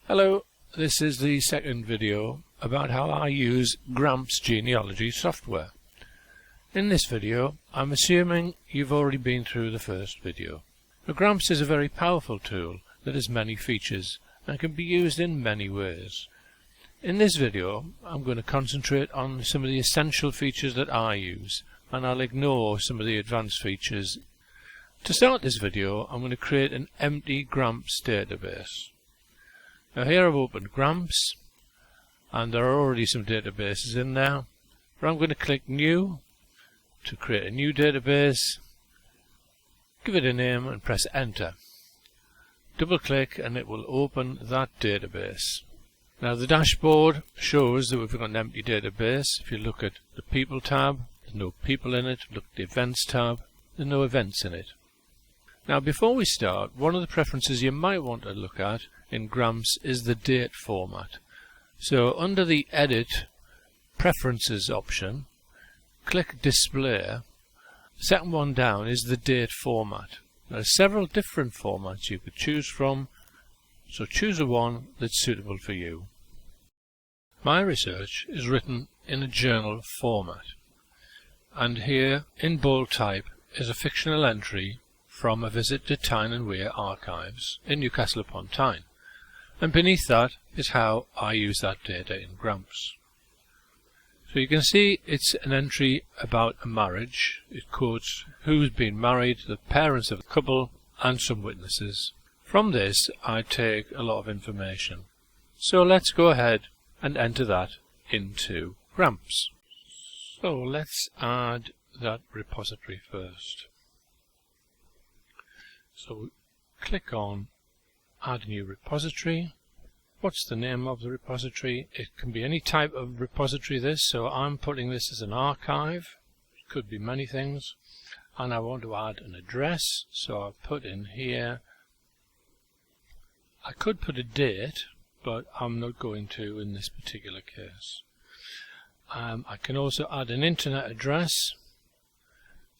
Hello, this is the second video about how I use Gramps Genealogy Software. In this video, I'm assuming you've already been through the first video. Now, Gramps is a very powerful tool that has many features and can be used in many ways. In this video, I'm going to concentrate on some of the essential features that I use, and I'll ignore some of the advanced features. To start this video, I'm going to create an empty Gramps database. Now here I've opened Gramps, and there are already some databases in there, but I'm going to click New to create a new database, give it a name and press Enter. Double click and it will open that database. Now the dashboard shows that we've got an empty database. If you look at the People tab, there's no people in it. Look at the Events tab, there's no events in it. Now before we start, one of the preferences you might want to look at in Gramps is the date format. So under the Edit Preferences option, click Display. The second one down is the date format. There are several different formats you could choose from, so choose the one that's suitable for you. My research is written in a journal format, and here in bold type is a fictional entry from a visit to Tyne and Wear archives in Newcastle upon Tyne, and beneath that is how I use that data in Gramps. So you can see it's an entry about a marriage. It quotes who's been married, the parents of the couple, and some witnesses. From this I take a lot of information. So let's go ahead and enter that into Gramps. So let's add that repository first. So click on Add New Repository. What's the name of the repository? It can be any type of repository so I'm putting this as an archive. It could be many things. And I want to add an address, so I'll put in here. I could put a date, but I'm not going to in this particular case. I can also add an internet address.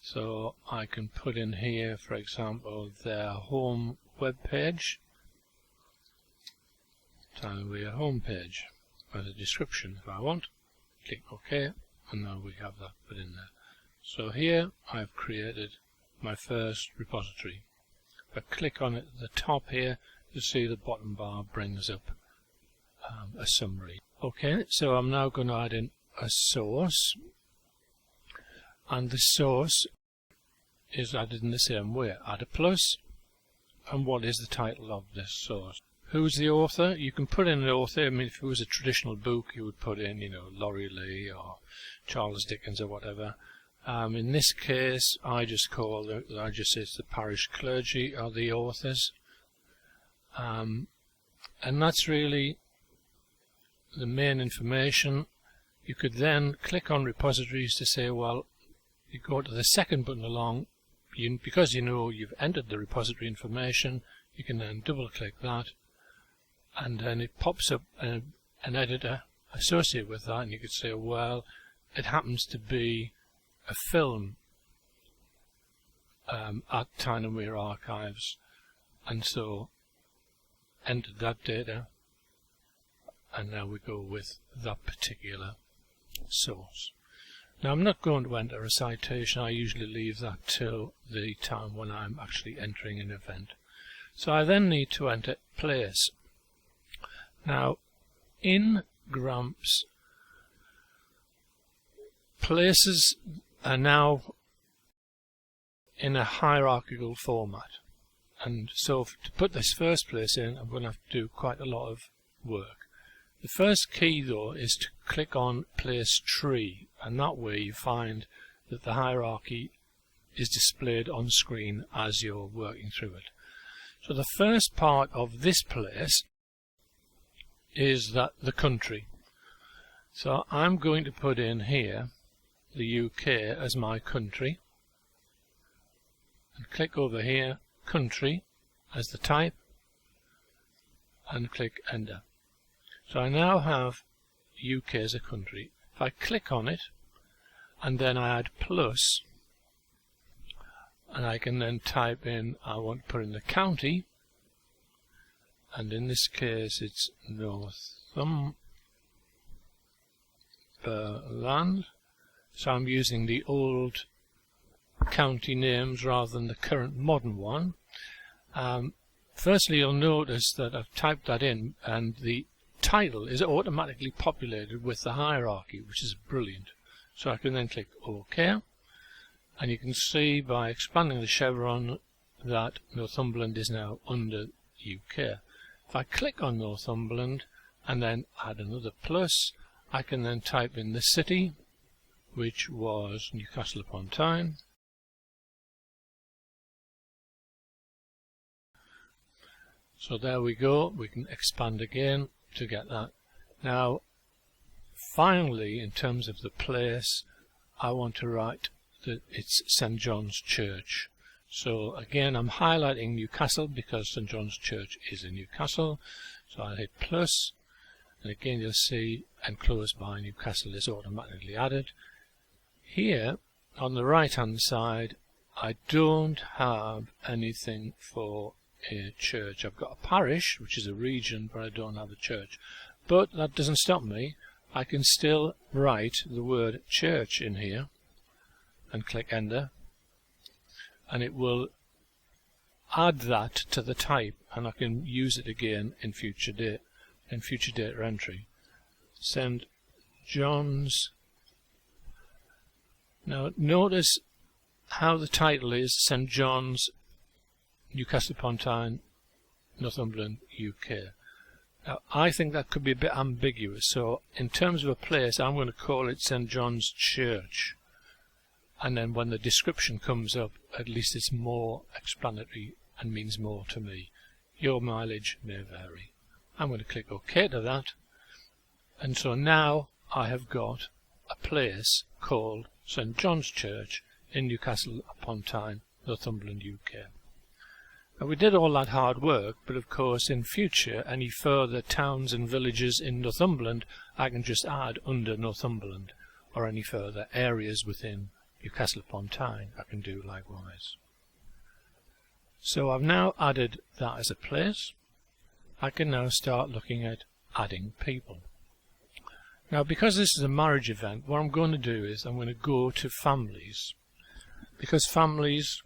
So I can put in here, for example, their home web page. Tyne and Wear home page as a description if I want. Click OK, and now we have that put in there. So here I've created my first repository. If I click on it at the top here, you'll see the bottom bar brings up a summary. Okay, so I'm now going to add in a source, and the source is added in the same way. Add a plus, and what is the title of this source? Who's the author? You can put in an author. I mean, if it was a traditional book, you would put in, Laurie Lee or Charles Dickens or whatever. In this case, I just say it's the parish clergy are the authors, and that's really the main information. You could then click on repositories to say, well, you go to the second button along. Because you've entered the repository information, you can then double click that, and then it pops up an editor associated with that, and you could say, well, it happens to be a film at Tyne and Wear archives, and so enter that data, and now we go with that particular source. Now I'm not going to enter a citation. I usually leave that till the time when I'm actually entering an event. So I then need to enter place. Now in Gramps, places are now in a hierarchical format, and so to put this first place in, I'm going to have to do quite a lot of work. The first key though is to click on Place Tree, and that way you find that the hierarchy is displayed on screen as you're working through it. So the first part of this place is the country. So I'm going to put in here the UK as my country, and click over here, Country as the type, and click Enter. So I now have UK as a country. If I click on it and then I add plus, and I can then type in, I want to put in the county, and in this case it's Northumberland. So I'm using the old county names rather than the current modern one. Firstly, you'll notice that I've typed that in and the title is automatically populated with the hierarchy, which is brilliant. So I can then click OK, and you can see by expanding the chevron that Northumberland is now under UK. If I click on Northumberland and then add another plus, I can then type in the city, which was Newcastle upon Tyne. So there we go. We can expand again to get that. Now finally, in terms of the place, I want to write that it's St John's Church. So again, I'm highlighting Newcastle because St John's Church is in Newcastle. So I'll hit plus, and again you'll see enclosed by Newcastle is automatically added. Here on the right hand side, I don't have anything for a church. I've got a parish, which is a region, but I don't have a church. But that doesn't stop me. I can still write the word church in here and click enter, and it will add that to the type, and I can use it again in future data entry. St John's. Now notice how the title is St John's, Newcastle upon Tyne, Northumberland, UK. Now I think that could be a bit ambiguous, so in terms of a place I'm going to call it St John's Church, and then when the description comes up, at least it's more explanatory and means more to me. Your mileage may vary. I'm going to click OK to that, and so now I have got a place called St John's Church in Newcastle upon Tyne, Northumberland, UK. Now we did all that hard work, but of course in future any further towns and villages in Northumberland I can just add under Northumberland, or any further areas within Newcastle upon Tyne I can do likewise. So I've now added that as a place. I can now start looking at adding people. Now because this is a marriage event, what I'm going to do is I'm going to go to families, because families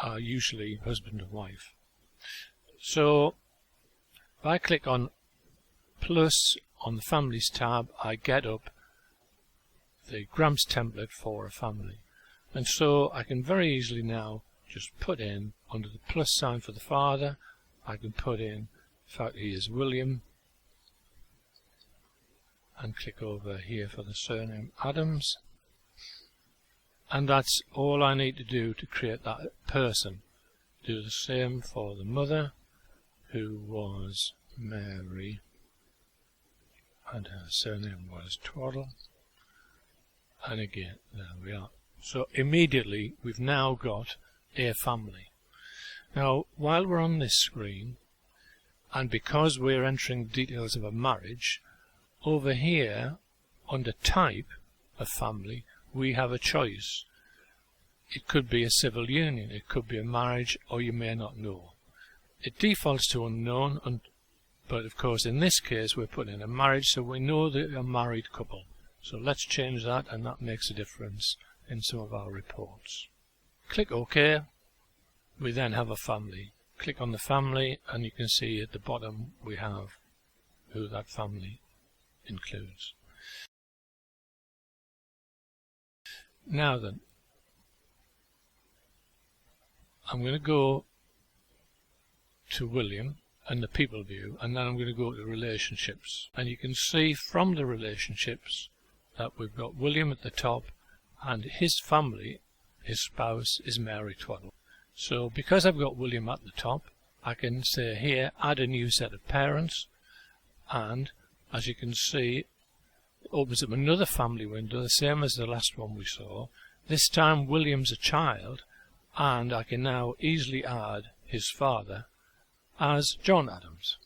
are usually husband and wife. So if I click on plus on the families tab, I get up the Gramps template for a family, and so I can very easily now just put in under the plus sign for the father, I can put in the fact he is William, and click over here for the surname Adams, and that's all I need to do to create that person. Do the same for the mother, who was Mary and her surname was Twaddle, and again there we are. So immediately we've now got a family. Now while we're on this screen, and because we're entering details of a marriage, over here under type of family we have a choice. It could be a civil union, it could be a marriage, or you may not know. It defaults to unknown, but of course in this case we're putting in a marriage, so we know they're a married couple. So let's change that, and that makes a difference in some of our reports. Click OK. We then have a family. Click on the family and you can see at the bottom we have who that family includes. Now then, I'm going to go to William and the people view, and then I'm going to go to relationships, and you can see from the relationships that we've got William at the top and his family, his spouse is Mary Twaddle. So because I've got William at the top, I can say here add a new set of parents, and as you can see it opens up another family window, the same as the last one we saw. This time William's a child, and I can now easily add his father as John Adams.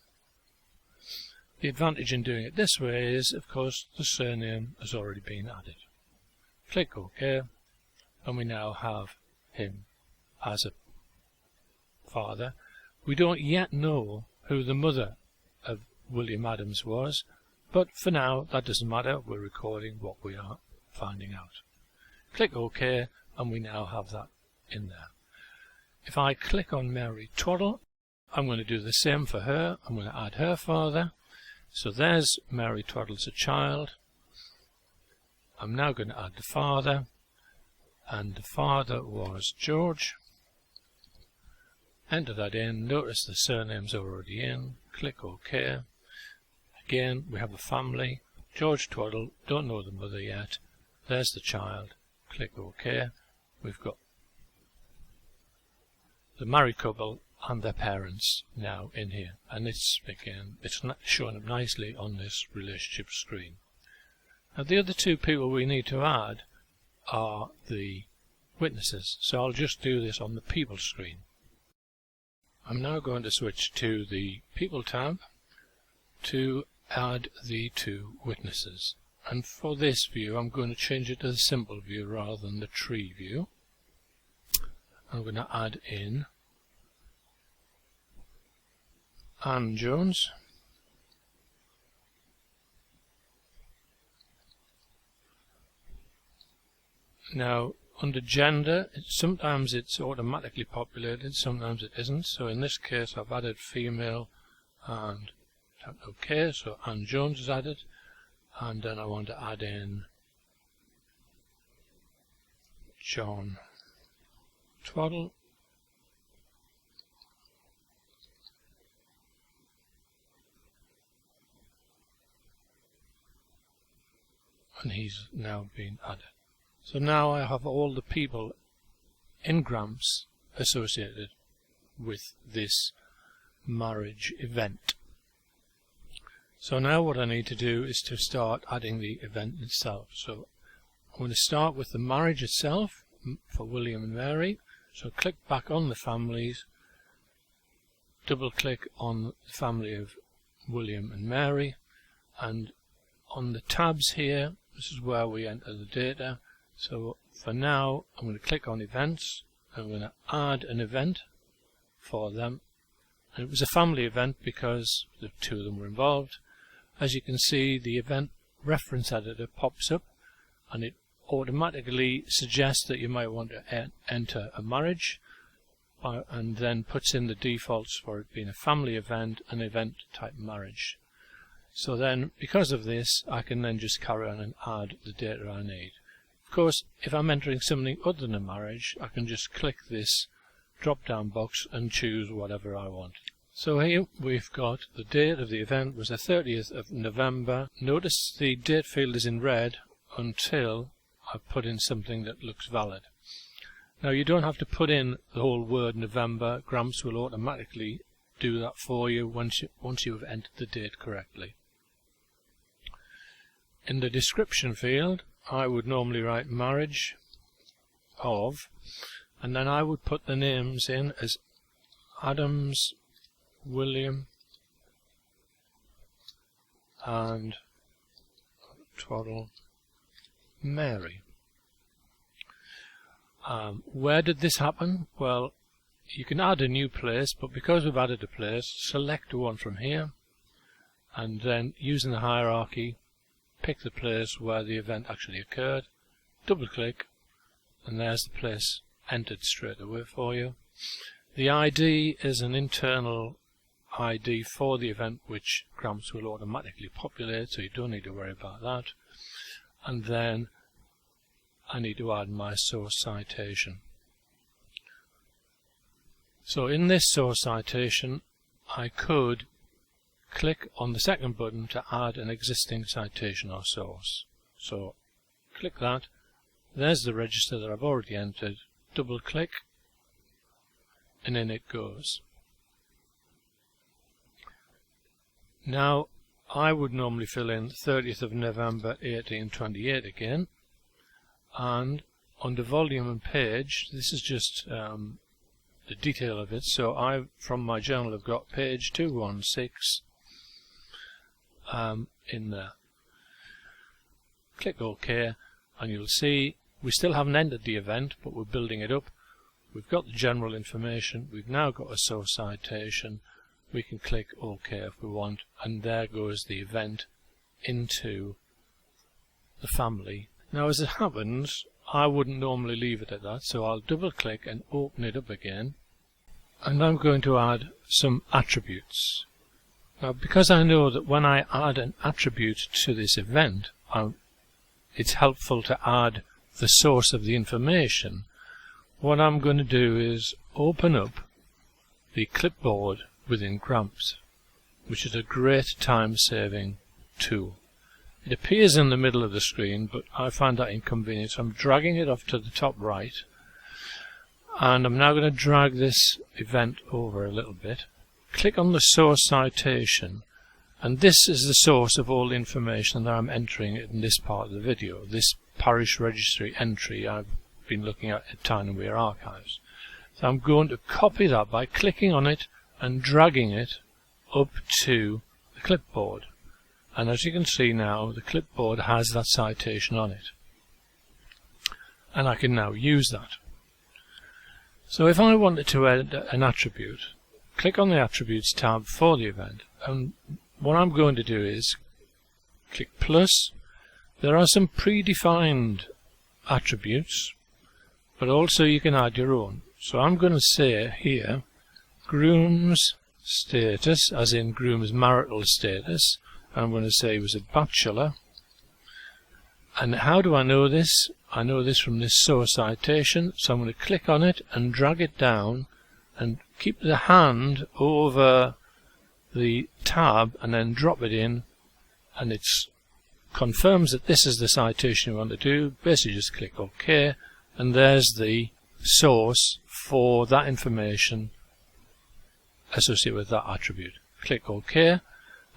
The advantage in doing it this way is, of course, the surname has already been added. Click OK, and we now have him as a father. We don't yet know who the mother of William Adams was, but for now that doesn't matter, we're recording what we are finding out. Click OK, and we now have that in there. If I click on Mary Twaddle, I'm going to do the same for her. I'm going to add her father. So there's Mary Twaddle as a child. I'm now going to add the father, and the father was George. Enter that in. Notice the surname's already in. Click OK. Again, we have a family. George Twaddle, don't know the mother yet. There's the child. Click OK. We've got the married couple and their parents now in here, and it's showing up nicely on this relationship screen. Now the other two people we need to add are the witnesses, so I'll just do this on the people screen. I'm now going to switch to the people tab to add the two witnesses, and for this view I'm going to change it to the simple view rather than the tree view. I'm going to add in Anne Jones, now under gender, sometimes it's automatically populated, sometimes it isn't, so in this case I've added female and tapped OK, so Anne Jones is added, and then I want to add in John Twaddle, and he's now been added. So now I have all the people in Gramps associated with this marriage event. So now what I need to do is to start adding the event itself. So I'm going to start with the marriage itself for William and Mary. So click back on the families, double click on the family of William and Mary, and on the tabs here, this is where we enter the data. So for now I'm going to click on events. I'm going to add an event for them, and it was a family event because the two of them were involved. As you can see, the event reference editor pops up and it automatically suggests that you might want to enter a marriage, and then puts in the defaults for it being a family event, an event type marriage. So then because of this I can then just carry on and add the data I need. Of course, if I'm entering something other than a marriage, I can just click this drop down box and choose whatever I want. So here we've got the date of the event was the 30th of November. Notice the date field is in red until I put in something that looks valid. Now you don't have to put in the whole word November. Gramps will automatically do that for you once you have entered the date correctly. In the description field I would normally write marriage of, and then I would put the names in as Adams, William and Twaddle, Mary. Where did this happen? Well, you can add a new place, but because we've added a place, select one from here, and then using the hierarchy, pick the place where the event actually occurred, double click, and there's the place entered straight away for you. The ID is an internal ID for the event which Gramps will automatically populate, so you don't need to worry about that. And then I need to add my source citation. So in this source citation I could click on the second button to add an existing citation or source. So click that, there's the register that I've already entered, double click, and in it goes. Now I would normally fill in 30th of November 1828 again, and under volume and page, this is just the detail of it, so I from my journal have got page 216 in there. Click OK and you'll see we still haven't entered the event, but we're building it up. We've got the general information, we've now got a source citation, we can click OK if we want, and there goes the event into the family. Now as it happens, I wouldn't normally leave it at that, so I'll double click and open it up again, and I'm going to add some attributes. Now because I know that when I add an attribute to this event, it's helpful to add the source of the information, what I'm going to do is open up the clipboard within Gramps, which is a great time-saving tool. It appears in the middle of the screen, but I find that inconvenient, so I'm dragging it off to the top right, and I'm now going to drag this event over a little bit. Click on the source citation, and this is the source of all the information that I'm entering in this part of the video, this parish registry entry I've been looking at Tyne and Wear Archives. So I'm going to copy that by clicking on it and dragging it up to the clipboard. And as you can see now, the clipboard has that citation on it. And I can now use that. So if I wanted to add an attribute, click on the Attributes tab for the event, and what I'm going to do is click plus. There are some predefined attributes, but also you can add your own. So I'm going to say here groom's status, as in groom's marital status. I'm going to say he was a bachelor. And how do I know this? I know this from this source citation, so I'm going to click on it and drag it down and keep the hand over the tab and then drop it in, and it confirms that this is the citation you want to do. Basically just click OK, and there's the source for that information associated with that attribute. Click OK,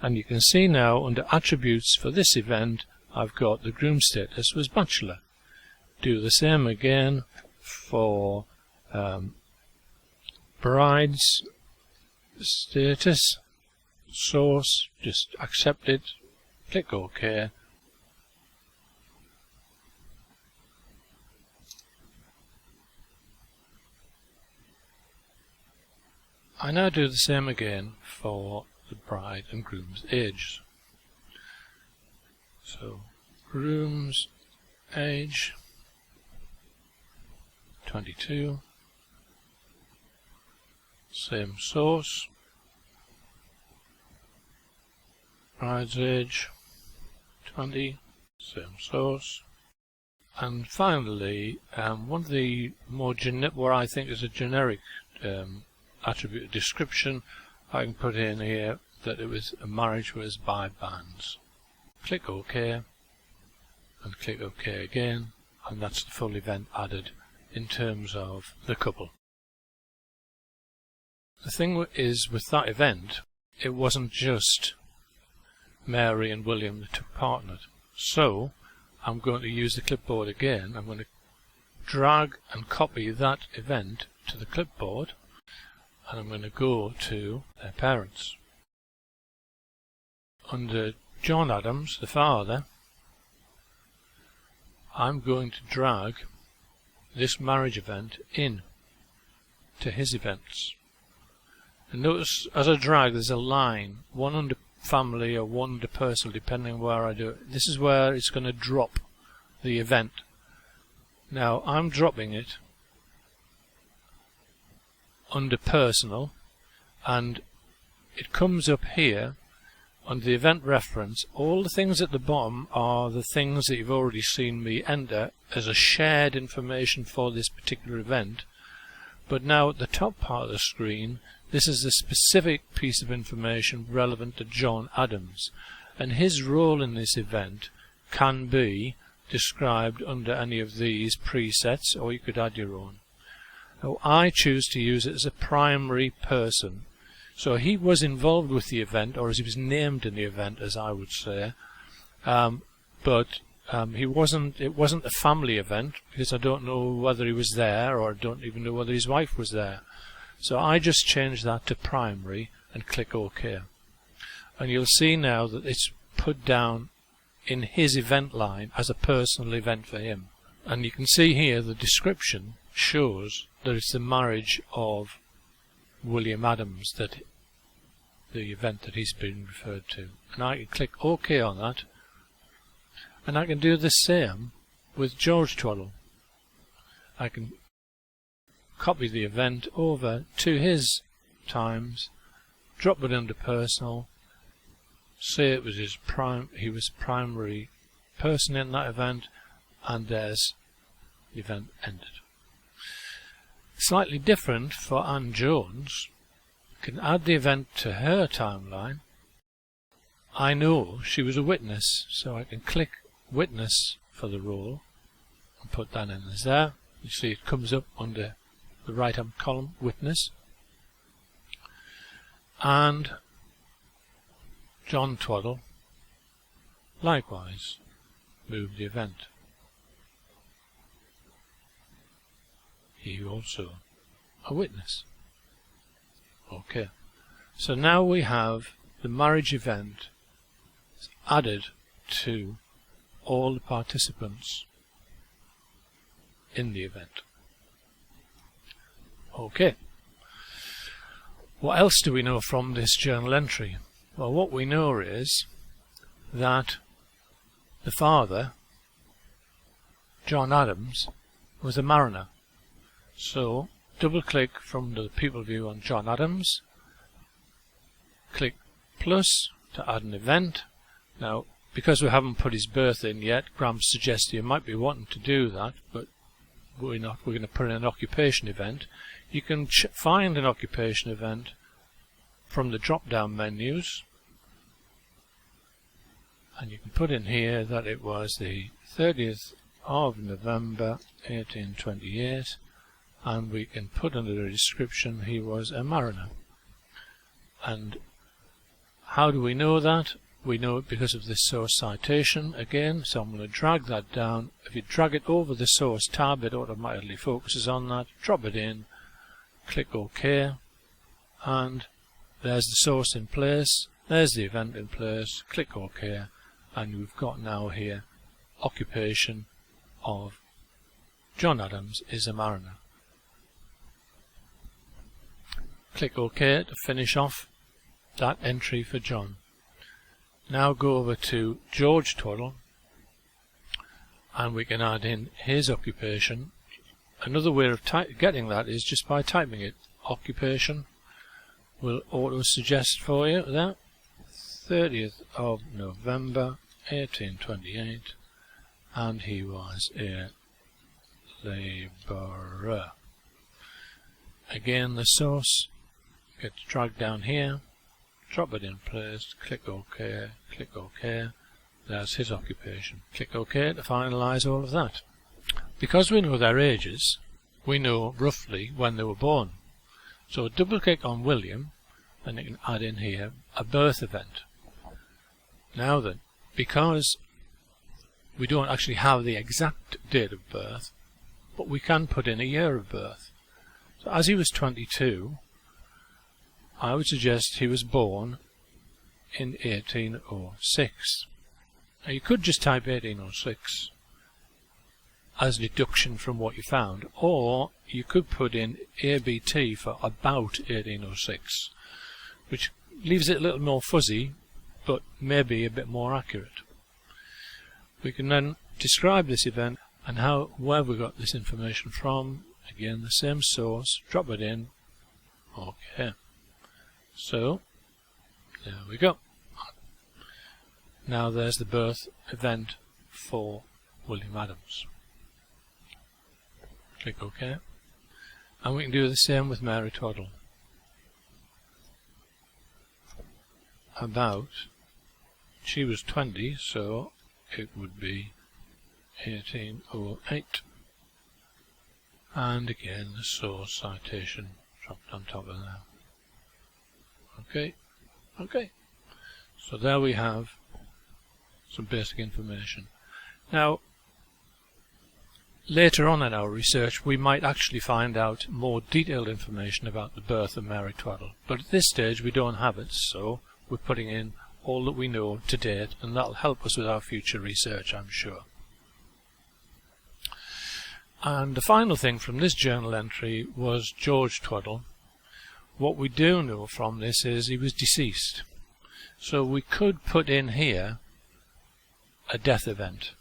and you can see now under attributes for this event I've got the groom status was bachelor. Do the same again for bride's status, source, just accept it, click OK. I now do the same again for the bride and groom's age. So groom's age 22, same source, bride's age 20, same source, and finally one of the more what I think is a generic attribute description, I can put in here that it was a marriage was by banns. Click OK and click OK again, and that's the full event added in terms of the couple. The thing is, with that event, it wasn't just Mary and William that took part in it. So I'm going to use the clipboard again. I'm going to drag and copy that event to the clipboard, and I'm going to go to their parents. Under John Adams, the father, I'm going to drag this marriage event in to his events. And notice as I drag there's a line, one under family or one under personal, depending where I do it. This is where it's going to drop the event. Now I'm dropping it under personal, and it comes up here under the event reference. All the things at the bottom are the things that you've already seen me enter as a shared information for this particular event, but now at the top part of the screen this is a specific piece of information relevant to John Adams, and his role in this event can be described under any of these presets, or you could add your own. Now I choose to use it as a primary person. So he was involved with the event, or as he was named in the event, as I would say, but it wasn't a family event, because I don't know whether he was there, or I don't even know whether his wife was there. So I just changed that to primary and click OK. And you'll see now that it's put down in his event line as a personal event for him. And you can see here the description shows that it's the marriage of William Adams that the event that he's been referred to. And I can click OK on that, and I can do the same with George Twaddle. I can copy the event over to his times, drop it under personal, say it was he was primary person in that event, and there's the event ended. Slightly different for Anne Jones. I can add the event to her timeline. I know she was a witness, so I can click witness for the role and put that in as there. You see it comes up under the right hand column, witness. And John Twaddle likewise moved the event. He also a witness. Okay, so now we have the marriage event added to all the participants in the event. Okay, what else do we know from this journal entry? Well, what we know is that the father, John Adams, was a mariner. So double click from the people view on John Adams, click plus to add an event. Now, because we haven't put his birth in yet, Gramps suggests you might be wanting to do that, but we're not. We're going to put in an occupation event. You can find an occupation event from the drop-down menus, and you can put in here that it was the 30th of November 1828, and we can put under the description he was a mariner. And how do we know that? We know it because of this source citation again, so I'm going to drag that down. If you drag it over the source tab, it automatically focuses on that. Drop it in, click OK, and there's the source in place, there's the event in place, click OK, and we've got now here occupation of John Adams is a mariner. Click OK to finish off that entry for John. Now go over to George Twaddle, and we can add in his occupation. Another way of getting that is just by typing it. Occupation will auto suggest for you that 30th of November 1828, and he was a labourer. Again, the source gets dragged down here, drop it in place, click OK, click OK. There's his occupation. Click OK to finalise all of that. Because we know their ages, we know roughly when they were born. So double click on William, and you can add in here a birth event. Now then, because we don't actually have the exact date of birth, but we can put in a year of birth. So as he was 22, I would suggest he was born in 1806. Now you could just type 1806 as deduction from what you found, or you could put in ABT for about 1806, which leaves it a little more fuzzy, but maybe a bit more accurate. We can then describe this event and where we got this information from. Again, the same source, drop it in, OK. So, there we go. Now there's the birth event for William Adams. Click OK. And we can do the same with Mary Twaddle. She was 20, so it would be 1808. And again, the source citation dropped on top of that. Okay, okay. So there we have some basic information. Now, later on in our research, we might actually find out more detailed information about the birth of Mary Twaddle. But at this stage, we don't have it, so we're putting in all that we know to date, and that'll help us with our future research, I'm sure. And the final thing from this journal entry was George Twaddle What we do know from this is he was deceased. So we could put in here a death event.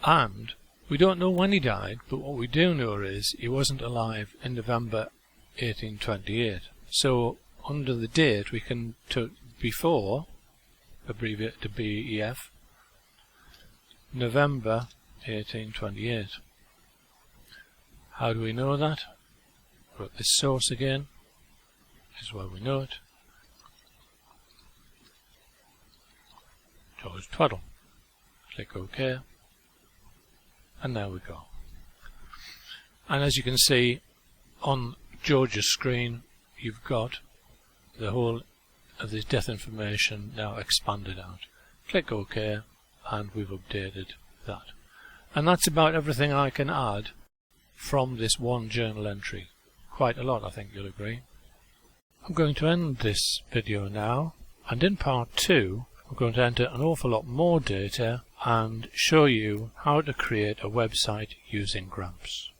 And we don't know when he died, but what we do know is he wasn't alive in November 1828. So under the date we can take before, abbreviated to BEF, November 1828. How do we know that? We're at this source again. This is where we know it. George Twaddle. Click OK. And there we go. And as you can see on George's screen, you've got the whole of this death information now expanded out. Click OK and we've updated that. And that's about everything I can add from this one journal entry. Quite a lot, I think you'll agree. I'm going to end this video now, and in part 2 I'm going to enter an awful lot more data and show you how to create a website using Gramps.